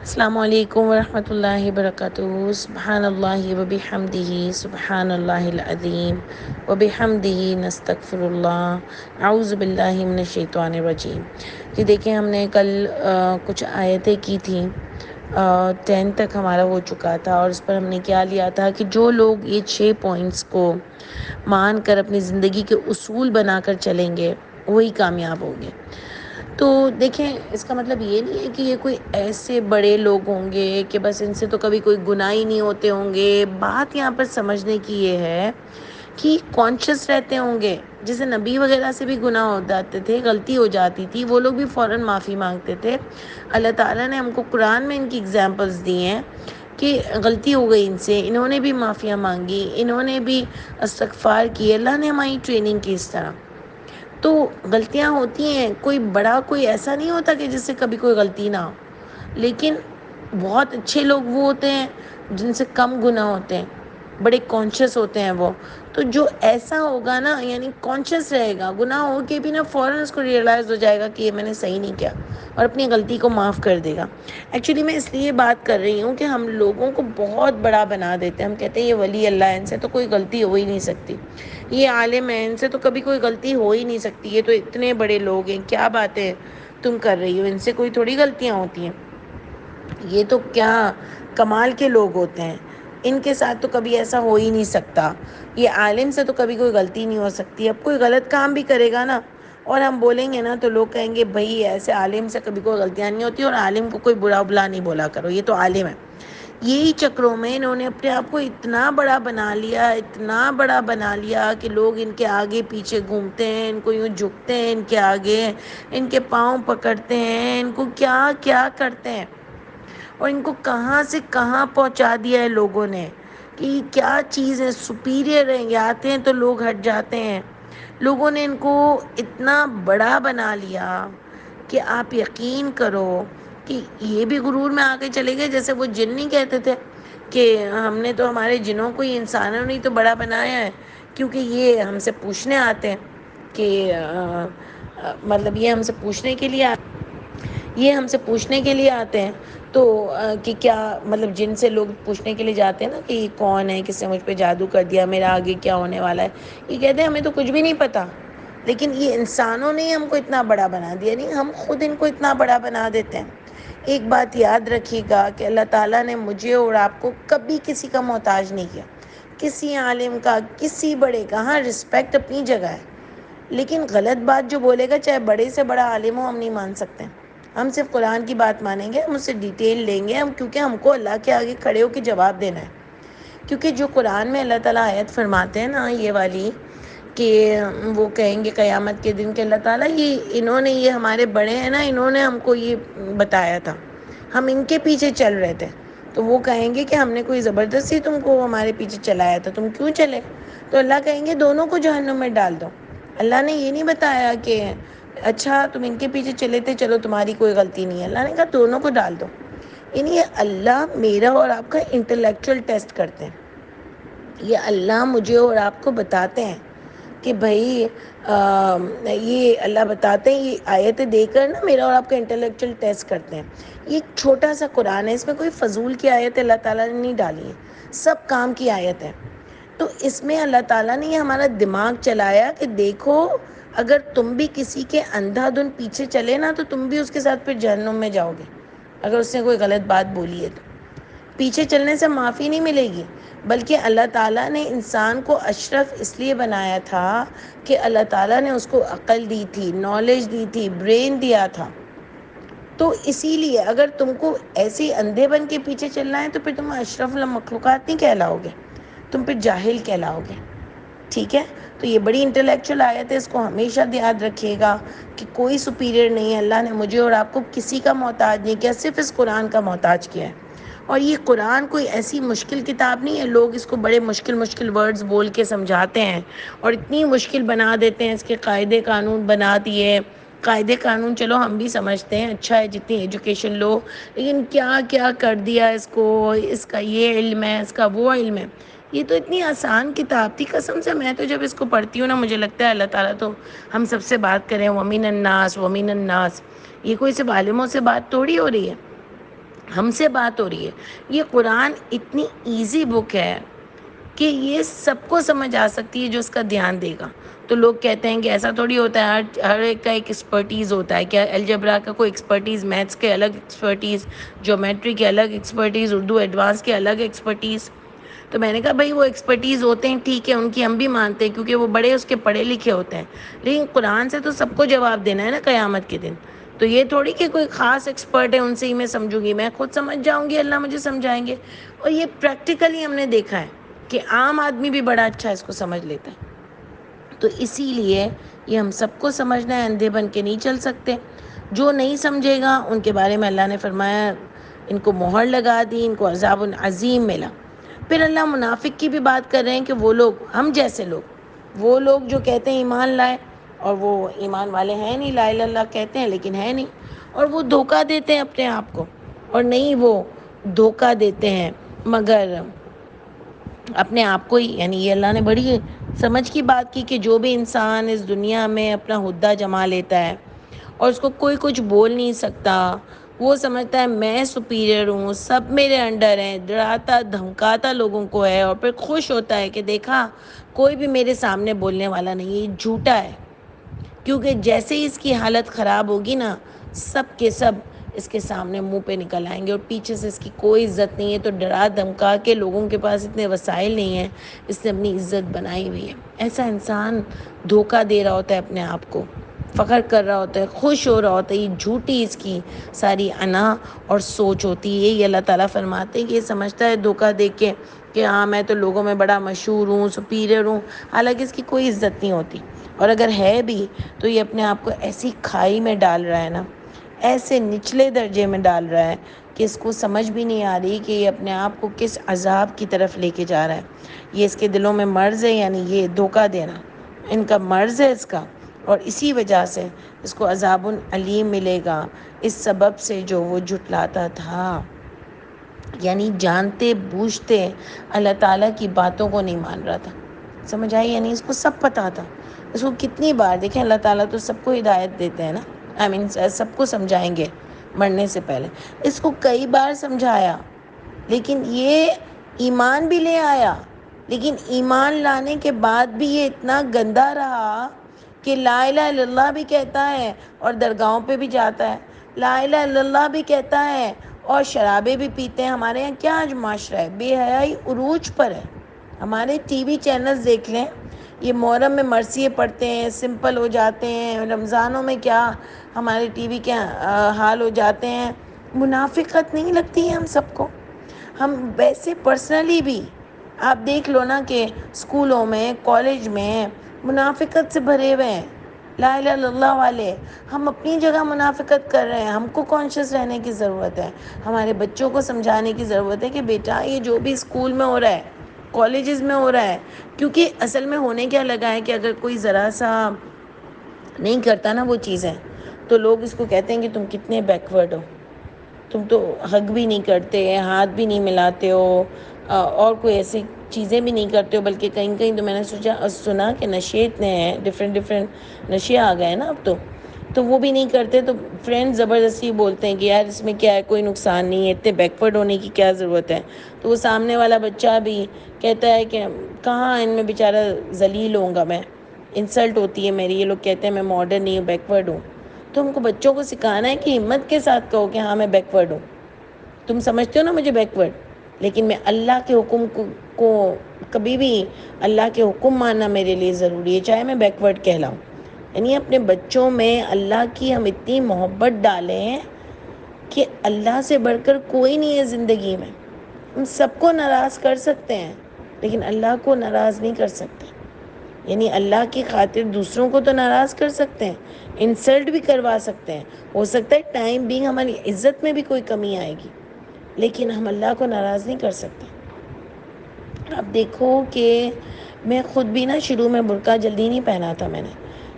السلام علیکم ورحمۃ اللہ وبرکاتہ۔ سبحان اللہ وبحمدہ، سبحان اللہ العظیم وبحمدہ، نستغفر اللہ، اعوذ باللہ من الشیطان الرجیم۔ جی دیکھیں، ہم نے کل کچھ آیتیں کی تھیں، 10 تک ہمارا ہو چکا تھا، اور اس پر ہم نے کیا لیا تھا کہ جو لوگ یہ 6 پوائنٹس کو مان کر اپنی زندگی کے اصول بنا کر چلیں گے وہی کامیاب ہوں گے۔ تو دیکھیں، اس کا مطلب یہ نہیں ہے کہ یہ کوئی ایسے بڑے لوگ ہوں گے کہ بس ان سے تو کبھی کوئی گناہ ہی نہیں ہوتے ہوں گے۔ بات یہاں پر سمجھنے کی یہ ہے کہ کانشیس رہتے ہوں گے۔ جیسے نبی وغیرہ سے بھی گناہ ہو جاتے تھے، غلطی ہو جاتی تھی، وہ لوگ بھی فوراً معافی مانگتے تھے۔ اللہ تعالیٰ نے ہم کو قرآن میں ان کی اگزامپلس دی ہیں کہ غلطی ہو گئی ان سے، انہوں نے بھی معافیاں مانگی، انہوں نے بھی استغفار کی، اللہ نے ہماری ٹریننگ کی اس طرح۔ تو غلطیاں ہوتی ہیں، کوئی بڑا کوئی ایسا نہیں ہوتا کہ جس سے کبھی کوئی غلطی نہ ہو، لیکن بہت اچھے لوگ وہ ہوتے ہیں جن سے کم گناہ ہوتے ہیں، بڑے کانشیس ہوتے ہیں وہ۔ تو جو ایسا ہوگا نا، یعنی کانشیس رہے گا، گناہ ہو کے بھی نا فوراً اس کو ریئلائز ہو جائے گا کہ یہ میں نے صحیح نہیں کیا، اور اپنی غلطی کو معاف کر دے گا۔ ایکچولی میں اس لیے بات کر رہی ہوں کہ ہم لوگوں کو بہت بڑا بنا دیتے ہیں۔ ہم کہتے ہیں یہ ولی اللہ ہے، ان سے تو کوئی غلطی ہو ہی نہیں سکتی، یہ عالم ہے، ان سے تو کبھی کوئی غلطی ہو ہی نہیں سکتی، یہ تو اتنے بڑے لوگ ہیں، کیا باتیں تم کر رہی ہو، ان سے کوئی تھوڑی غلطیاں ہوتی ہیں، یہ تو کیا کمال کے لوگ ہوتے ہیں، ان کے ساتھ تو کبھی ایسا ہو ہی نہیں سکتا، یہ عالم سے تو کبھی کوئی غلطی نہیں ہو سکتی۔ اب کوئی غلط کام بھی کرے گا نا اور ہم بولیں گے نا تو لوگ کہیں گے بھائی ایسے عالم سے کبھی کوئی غلطیاں نہیں ہوتی، اور عالم کو کوئی برا بلا نہیں بولا کرو، یہ تو عالم ہے۔ یہی چکروں میں انہوں نے اپنے آپ کو اتنا بڑا بنا لیا، اتنا بڑا بنا لیا کہ لوگ ان کے آگے پیچھے گھومتے ہیں، ان کو یوں جھکتے ہیں، ان کے آگے ان کے پاؤں پکڑتے ہیں، ان کو کیا کیا کرتے ہیں، اور ان کو کہاں سے کہاں پہنچا دیا ہے لوگوں نے کہ کیا چیز ہے، سپیریئر ہیں، یہ آتے ہیں تو لوگ ہٹ جاتے ہیں۔ لوگوں نے ان کو اتنا بڑا بنا لیا کہ آپ یقین کرو کہ یہ بھی غرور میں آگے چلے گئے۔ جیسے وہ جن نہیں کہتے تھے کہ ہم نے تو ہمارے جنوں کو ہی انسانوں نے تو بڑا بنایا ہے، کیونکہ یہ ہم سے پوچھنے آتے ہیں کہ مطلب یہ ہم سے پوچھنے کے لیے آتے ہیں، تو کہ کیا مطلب جن سے لوگ پوچھنے کے لیے جاتے ہیں نا کہ یہ کون ہے، کس نے مجھ پہ جادو کر دیا، میرا آگے کیا ہونے والا ہے، یہ کہتے ہیں ہمیں تو کچھ بھی نہیں پتا، لیکن یہ انسانوں نے ہم کو اتنا بڑا بنا دیا، نہیں ہم خود ان کو اتنا بڑا بنا دیتے ہیں۔ ایک بات یاد رکھیے گا کہ اللہ تعالیٰ نے مجھے اور آپ کو کبھی کسی کا محتاج نہیں کیا، کسی عالم کا، کسی بڑے کا۔ ہاں، رسپیکٹ اپنی جگہ ہے، لیکن غلط بات جو بولے گا، چاہے بڑے سے بڑا عالم ہو، ہم نہیں مان سکتے۔ ہم صرف قرآن کی بات مانیں گے، ہم اس سے ڈیٹیل لیں گے، کیونکہ ہم کو اللہ کے آگے کھڑے ہو کے جواب دینا ہے۔ کیونکہ جو قرآن میں اللہ تعالیٰ آیت فرماتے ہیں نا یہ والی، کہ وہ کہیں گے قیامت کے دن کہ اللہ تعالیٰ یہ ہمارے بڑے ہیں نا، انہوں نے ہم کو یہ بتایا تھا، ہم ان کے پیچھے چل رہے تھے، تو وہ کہیں گے کہ ہم نے کوئی زبردستی تم کو ہمارے پیچھے چلایا تھا، تم کیوں چلے؟ تو اللہ کہیں گے دونوں کو جہنم میں ڈال دو۔ اللہ نے یہ نہیں بتایا کہ اچھا تم ان کے پیچھے چلے تھے، چلو تمہاری کوئی غلطی نہیں ہے، اللہ نے کہا دونوں کو ڈال دو۔ یعنی یہ اللہ میرا اور آپ کا انٹلیکچوئل ٹیسٹ کرتے ہیں، یہ اللہ مجھے اور آپ کو بتاتے ہیں کہ بھائی یہ اللہ بتاتے ہیں، یہ آیتیں دے کر نا میرا اور آپ کا انٹلیکچوئل ٹیسٹ کرتے ہیں۔ یہ ایک چھوٹا سا قرآن ہے، اس میں کوئی فضول کی آیت اللہ تعالیٰ نے نہیں ڈالی ہے، سب کام کی آیت ہے۔ تو اس میں اللہ تعالیٰ نے یہ ہمارا دماغ چلایا کہ دیکھو اگر تم بھی کسی کے اندھا دھن پیچھے چلے نا تو تم بھی اس کے ساتھ پھر جہنم میں جاؤ گے، اگر اس نے کوئی غلط بات بولی ہے تو۔ پیچھے چلنے سے معافی نہیں ملے گی، بلکہ اللہ تعالیٰ نے انسان کو اشرف اس لیے بنایا تھا کہ اللہ تعالیٰ نے اس کو عقل دی تھی، نالج دی تھی، برین دیا تھا۔ تو اسی لیے اگر تم کو ایسے اندھے بن کے پیچھے چلنا ہے تو پھر تم اشرف المخلوقات نہیں کہلاؤ گے، تم پھر جاہل کہلاؤ گے۔ ٹھیک ہے؟ تو یہ بڑی انٹلیکچوئل آیت ہے، اس کو ہمیشہ یاد رکھیے گا کہ کوئی سپیریئر نہیں ہے، اللہ نے مجھے اور آپ کو کسی کا محتاج نہیں کیا، صرف اس قرآن کا محتاج کیا ہے۔ اور یہ قرآن کوئی ایسی مشکل کتاب نہیں ہے، لوگ اس کو بڑے مشکل ورڈز بول کے سمجھاتے ہیں اور اتنی مشکل بنا دیتے ہیں، اس کے قاعدے قانون بنا دیے۔ قاعدے قانون چلو ہم بھی سمجھتے ہیں، اچھا ہے جتنی ایجوکیشن لو، لیکن کیا کیا کر دیا اس کو، اس کا یہ علم ہے، اس کا وہ علم ہے۔ یہ تو اتنی آسان کتاب تھی، قسم سے میں تو جب اس کو پڑھتی ہوں نا مجھے لگتا ہے اللہ تعالیٰ تو ہم سب سے بات کریں، وَمِنَ النَّاسِ وَمِنَ النَّاسِ، یہ کوئی صرف عالموں سے بات تھوڑی ہو رہی ہے، ہم سے بات ہو رہی ہے. یہ قرآن اتنی ایزی بک ہے کہ یہ سب کو سمجھ آ سکتی ہے جو اس کا دھیان دے گا. تو لوگ کہتے ہیں کہ ایسا تھوڑی ہوتا ہے, ہر ایک کا ایک ایکسپرٹیز ہوتا ہے. کیا الجبرا کا کوئی ایکسپرٹیز, میتھس کے الگ ایکسپرٹیز, جیومیٹری کے الگ ایکسپرٹیز, اردو ایڈوانس کے الگ ایکسپرٹیز. تو میں نے کہا بھائی وہ ایکسپرٹیز ہوتے ہیں, ٹھیک ہے, ان کی ہم بھی مانتے ہیں کیونکہ وہ بڑے اس کے پڑھے لکھے ہوتے ہیں, لیکن قرآن سے تو سب کو جواب دینا ہے نا قیامت کے دن. تو یہ تھوڑی کہ کوئی خاص ایکسپرٹ ہے ان سے ہی میں سمجھوں گی, میں خود سمجھ جاؤں گی, اللہ مجھے سمجھائیں گے. اور یہ پریکٹیکلی ہم نے دیکھا ہے کہ عام آدمی بھی بڑا اچھا اس کو سمجھ لیتا ہے. تو اسی لیے یہ ہم سب کو سمجھنا ہے, اندھے بن کے نہیں چل سکتے. جو نہیں سمجھے گا ان کے بارے میں اللہ نے فرمایا ان کو مہر لگا دی, ان کو عذاب عظیم ملا. پھر اللہ منافق کی بھی بات کر رہے ہیں کہ وہ لوگ, ہم جیسے لوگ, وہ لوگ جو کہتے ہیں ایمان لائے اور وہ ایمان والے ہیں نہیں, لا الہ الا اللہ کہتے ہیں لیکن ہے نہیں, اور وہ دھوکہ دیتے ہیں اپنے آپ کو. اور نہیں, وہ دھوکہ دیتے ہیں مگر اپنے آپ کو ہی. یعنی یہ اللہ نے بڑی سمجھ کی بات کی کہ جو بھی انسان اس دنیا میں اپنا ہدہ جما لیتا ہے اور اس کو کوئی کچھ بول نہیں سکتا, وہ سمجھتا ہے میں سپیریئر ہوں, سب میرے انڈر ہیں, ڈراتا دھمکاتا لوگوں کو ہے, اور پھر خوش ہوتا ہے کہ دیکھا کوئی بھی میرے سامنے بولنے والا نہیں ہے. یہ جھوٹا ہے, کیونکہ جیسے ہی اس کی حالت خراب ہوگی نا, سب کے سب اس کے سامنے منہ پہ نکل آئیں گے, اور پیچھے سے اس کی کوئی عزت نہیں ہے. تو ڈرا دھمکا کے لوگوں کے پاس اتنے وسائل نہیں ہیں, اس نے اپنی عزت بنائی ہوئی ہے. ایسا انسان دھوکہ دے رہا ہوتا ہے اپنے آپ کو, فخر کر رہا ہوتا ہے, خوش ہو رہا ہوتا ہے. یہ جھوٹی اس کی ساری انا اور سوچ ہوتی ہے. یہ اللہ تعالیٰ فرماتے ہیں کہ یہ سمجھتا ہے دھوکہ دے کے کہ ہاں میں تو لوگوں میں بڑا مشہور ہوں, سپیریئر ہوں, حالانکہ اس کی کوئی عزت نہیں ہوتی. اور اگر ہے بھی تو یہ اپنے آپ کو ایسی کھائی میں ڈال رہا ہے نا, ایسے نچلے درجے میں ڈال رہا ہے کہ اس کو سمجھ بھی نہیں آ رہی کہ یہ اپنے آپ کو کس عذاب کی طرف لے کے جا رہا ہے. یہ اس کے دلوں میں مرض ہے, یعنی یہ دھوکہ دینا ان کا مرض ہے اس کا, اور اسی وجہ سے اس کو عذاب علیم ملے گا, اس سبب سے جو وہ جھٹلاتا تھا. یعنی جانتے بوجھتے اللہ تعالیٰ کی باتوں کو نہیں مان رہا تھا. سمجھ آئی؟ یعنی اس کو سب پتہ تھا. اس کو کتنی بار, دیکھیں اللہ تعالیٰ تو سب کو ہدایت دیتے ہیں نا, سب کو سمجھائیں گے مرنے سے پہلے. اس کو کئی بار سمجھایا, لیکن یہ ایمان بھی لے آیا, لیکن ایمان لانے کے بعد بھی یہ اتنا گندا رہا کہ لا الہ الا اللہ بھی کہتا ہے اور درگاہوں پہ بھی جاتا ہے, لا الہ الا اللہ بھی کہتا ہے اور شرابیں بھی پیتے ہیں. ہمارے یہاں کیا آج معاشرہ ہے, بے حیائی عروج پر ہے. ہمارے ٹی وی چینلز دیکھ لیں, یہ محرم میں مرثیے پڑھتے ہیں, سمپل ہو جاتے ہیں, رمضانوں میں کیا ہمارے ٹی وی کے حال ہو جاتے ہیں. منافقت نہیں لگتی ہے ہم سب کو؟ ہم ویسے پرسنلی بھی آپ دیکھ لو نا کہ اسکولوں میں, کالج میں منافقت سے بھرے ہوئے ہیں لا الہ الا اللہ والے. ہم اپنی جگہ منافقت کر رہے ہیں, ہم کو کانشیس رہنے کی ضرورت ہے. ہمارے بچوں کو سمجھانے کی ضرورت ہے کہ بیٹا یہ جو بھی اسکول میں ہو رہا ہے, کالجز میں ہو رہا ہے, کیونکہ اصل میں ہونے کیا لگا ہے کہ اگر کوئی ذرا سا نہیں کرتا نا وہ چیزیں, تو لوگ اس کو کہتے ہیں کہ تم کتنے بیکورڈ ہو, تم تو حگ بھی نہیں کرتے, ہاتھ بھی نہیں ملاتے ہو, اور کوئی ایسی چیزیں بھی نہیں کرتے ہو. بلکہ کہیں کہیں تو میں نے سنا کہ نشے اتنے ہیں, ڈفرینٹ نشے آ گئے ہیں نا اب تو وہ بھی نہیں کرتے. تو فرینڈ زبردستی بولتے ہیں کہ یار اس میں کیا ہے, کوئی نقصان نہیں ہے, اتنے بیکورڈ ہونے کی کیا ضرورت ہے. تو وہ سامنے والا بچہ بھی کہتا ہے کہ کہاں ان میں بیچارہ ذلیل ہوں گا میں, انسلٹ ہوتی ہے میری, یہ لوگ کہتے ہیں میں ماڈرن نہیں ہوں, بیکورڈ ہوں. تو ہم کو بچوں کو سکھانا ہے کہ ہمت کے ساتھ کہو کہ ہاں میں بیکورڈ ہوں. تم سمجھتے ہو نا مجھے بیکورڈ, لیکن میں اللہ کے حکم کو کبھی بھی اللہ کے حکم ماننا میرے لیے ضروری ہے, چاہے میں بیکورڈ کہلاؤں. یعنی اپنے بچوں میں اللہ کی ہم اتنی محبت ڈالیں کہ اللہ سے بڑھ کر کوئی نہیں ہے زندگی میں. ہم سب کو ناراض کر سکتے ہیں لیکن اللہ کو ناراض نہیں کر سکتے. یعنی اللہ کی خاطر دوسروں کو تو ناراض کر سکتے ہیں, انسلٹ بھی کروا سکتے ہیں, ہو سکتا ہے ٹائم بینگ ہماری عزت میں بھی کوئی کمی آئے گی, لیکن ہم اللہ کو ناراض نہیں کر سکتے. اب دیکھو کہ میں خود بھی نا شروع میں برقع جلدی نہیں پہنا تھا میں نے,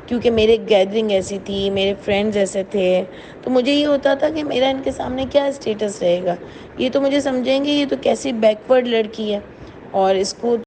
کیونکہ میرے گیدرنگ ایسی تھی, میرے فرینڈز ایسے تھے, تو مجھے یہ ہوتا تھا کہ میرا ان کے سامنے کیا اسٹیٹس رہے گا. یہ تو مجھے سمجھیں گے یہ تو کیسی بیکورڈ لڑکی ہے, اور اس کو